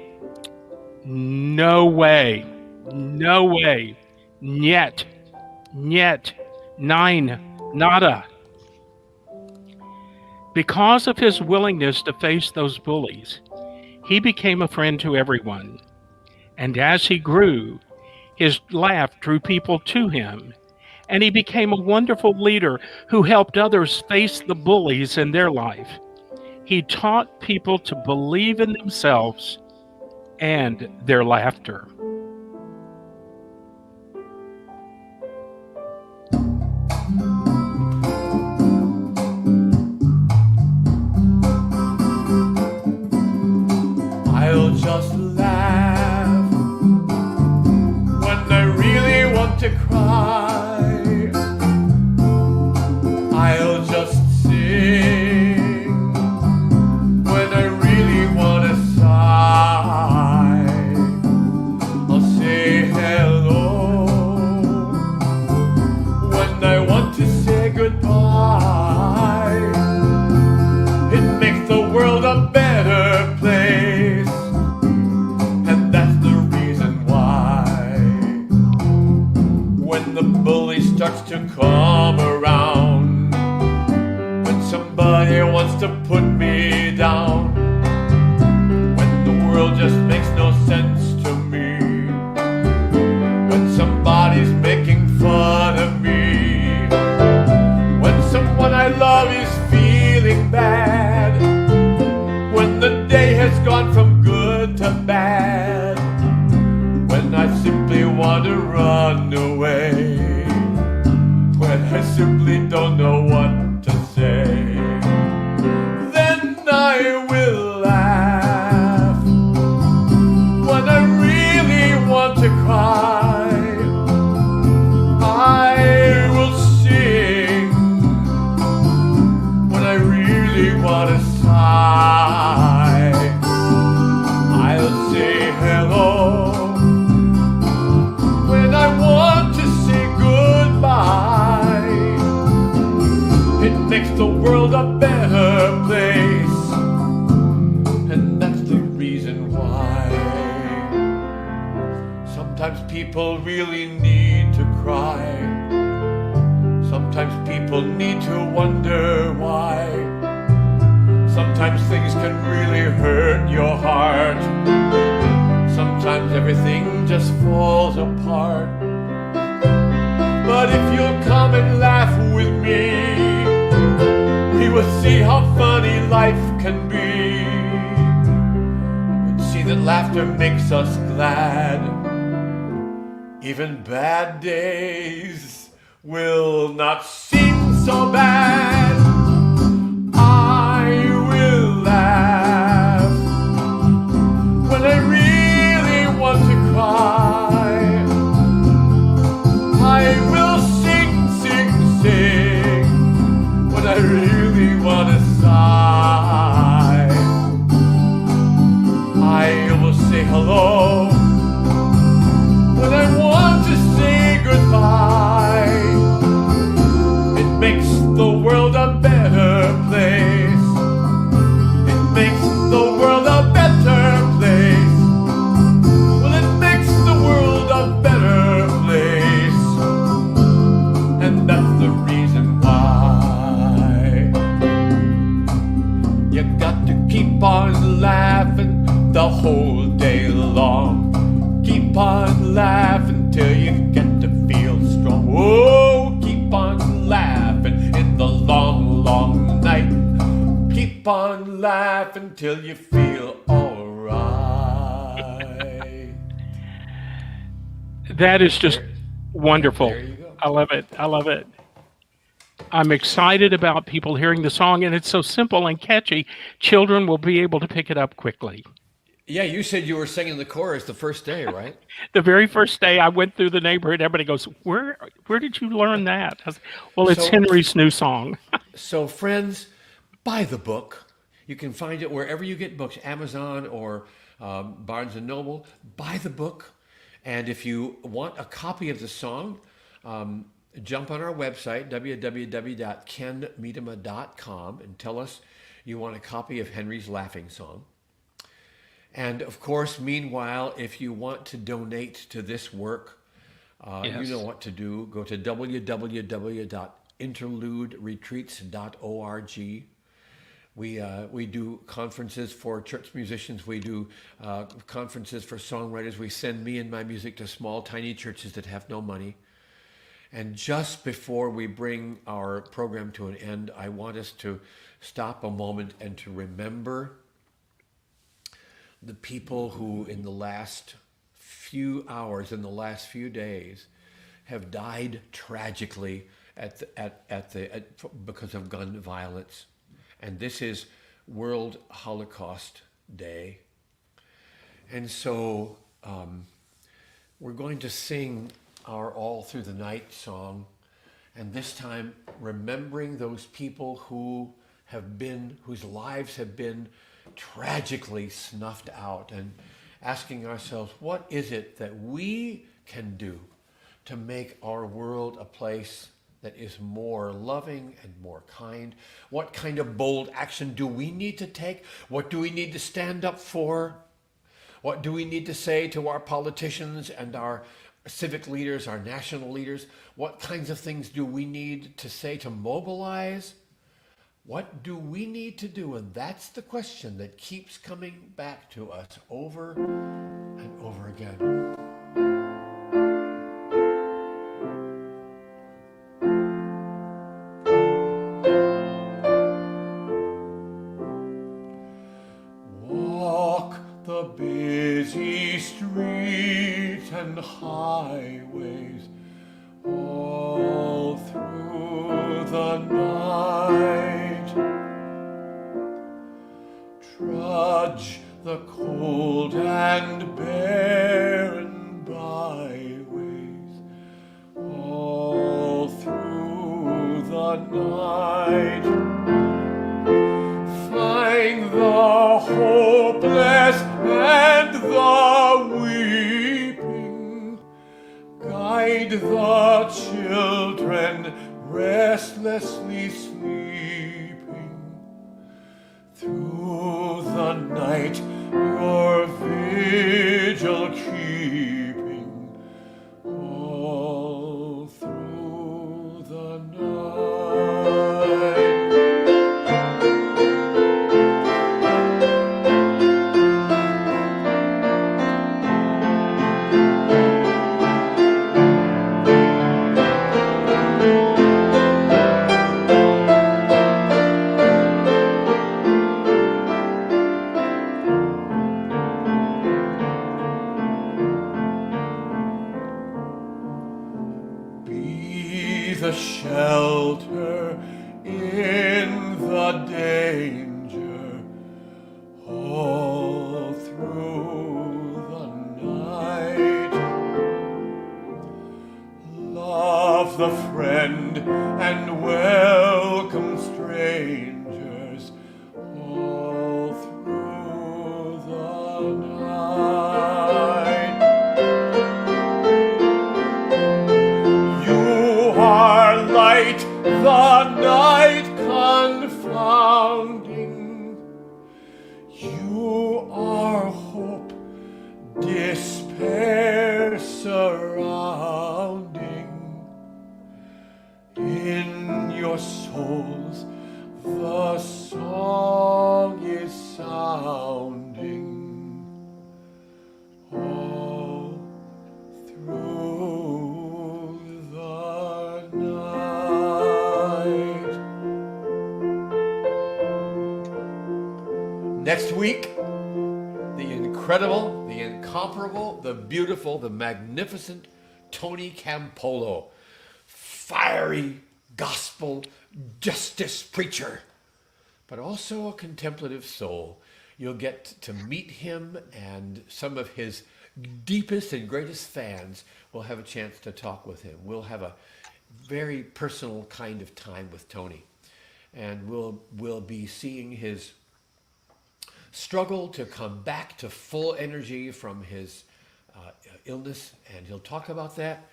C: No way. No way. Niet. Niet. Nein. Nada. Because of his willingness to face those bullies, he became a friend to everyone. And as he grew, his laugh drew people to him, and he became a wonderful leader who helped others face the bullies in their life. He taught people to believe in themselves and their laughter.
B: I'll just laugh when I really want to cry. I'll just sing when I really want to sigh. I'll say hello when I want to say goodbye. It makes the world a better place, and that's the reason why. When the bully starts to come around, when somebody wants to put me down, when the world just makes no sense to me, when somebody's making fun of me, when someone I love is feeling bad, when the day has gone from good to bad, when I simply want to run away, when I simply don't know what to say, then I will laugh. When I really want to cry, I will sing. When I really want to sigh, I'll say hello. When I want to say goodbye, it makes the world a better place, and that's the reason why. Sometimes people really need to cry. Sometimes people need to wonder why. Sometimes things can really hurt your heart. Sometimes everything just falls apart. But if you'll come and laugh with me, we will see how funny life can be. We'll see that laughter makes us glad. Even bad days will not seem so bad. I will laugh when I really want to cry. I will sing, sing, sing when I really want to sigh. I will say hello when I want to say goodbye. It makes the world a better place. It makes the world a better place. Well, it makes the world a better place. And that's the reason why. You got to keep on laughing the whole day long. Keep on laughing till you get to feel strong. Oh, keep on laughing in the long, long night. Keep on laughing till you feel alright.
C: That is just wonderful.
B: There you go.
C: I love it. I love it. I'm excited about people hearing the song, and it's so simple and catchy. Children will be able to pick it up quickly.
B: Yeah, you said you were singing the chorus the first day, right?
C: The very first day I went through the neighborhood, everybody goes, "Where did you learn that?" I was, well, it's
B: So-
C: Henry's new song.
B: So, friends, buy the book. You can find it wherever you get books, Amazon or Barnes & Noble. Buy the book. And if you want a copy of the song, jump on our website, www.kenmedema.com, and tell us you want a copy of Henry's Laughing Song. And of course, meanwhile, if you want to donate to this work,
C: Yes.
B: you know what to do. Go to www.interluderetreats.org. We do conferences for church musicians. We do conferences for songwriters. We send me and my music to small, tiny churches that have no money. And just before we bring our program to an end, I want us to stop a moment and to remember the people who in the last few hours, in the last few days, have died tragically because of gun violence. And this is World Holocaust Day. And so we're going to sing our All Through the Night song, and this time remembering those people whose lives have been tragically snuffed out, and asking ourselves, what is it that we can do to make our world a place that is more loving and more kind? What kind of bold action do we need to take? What do we need to stand up for? What do we need to say to our politicians and our civic leaders, our national leaders? What kinds of things do we need to say to mobilize? What do we need to do? And that's the question that keeps coming back to us over and over again. Walk the busy streets and highways all through the night. Trudge the cold and barren byways all through the night. Find the hopeless and the weeping. Guide the children restlessly sleeping. Through the night your vigil keeping. All through the night. a shelter in the danger all through the night. Love the friend and welcome strangers all through the night. You are light, the night confounding. You are hope, despair surrounding. In your souls the song is sounding all through the night. Next week, the incredible, the incomparable, the beautiful, the magnificent Tony Campolo, fiery gospel justice preacher, but also a contemplative soul. You'll get to meet him, and some of his deepest and greatest fans will have a chance to talk with him. We'll have a very personal kind of time with Tony, and we'll be seeing his struggle to come back to full energy from his illness, and he'll talk about that.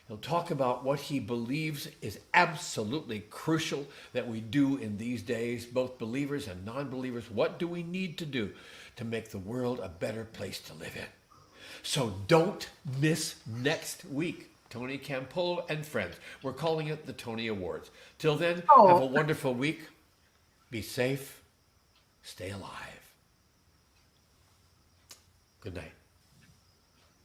B: He'll talk about what he believes is absolutely crucial that we do in these days, both believers and non-believers. What do we need to do to make the world a better place to live in? So don't miss next week. Tony Campolo and friends. We're calling it the Tony Awards. Till then, have a wonderful week. Be safe. Stay alive. Good night.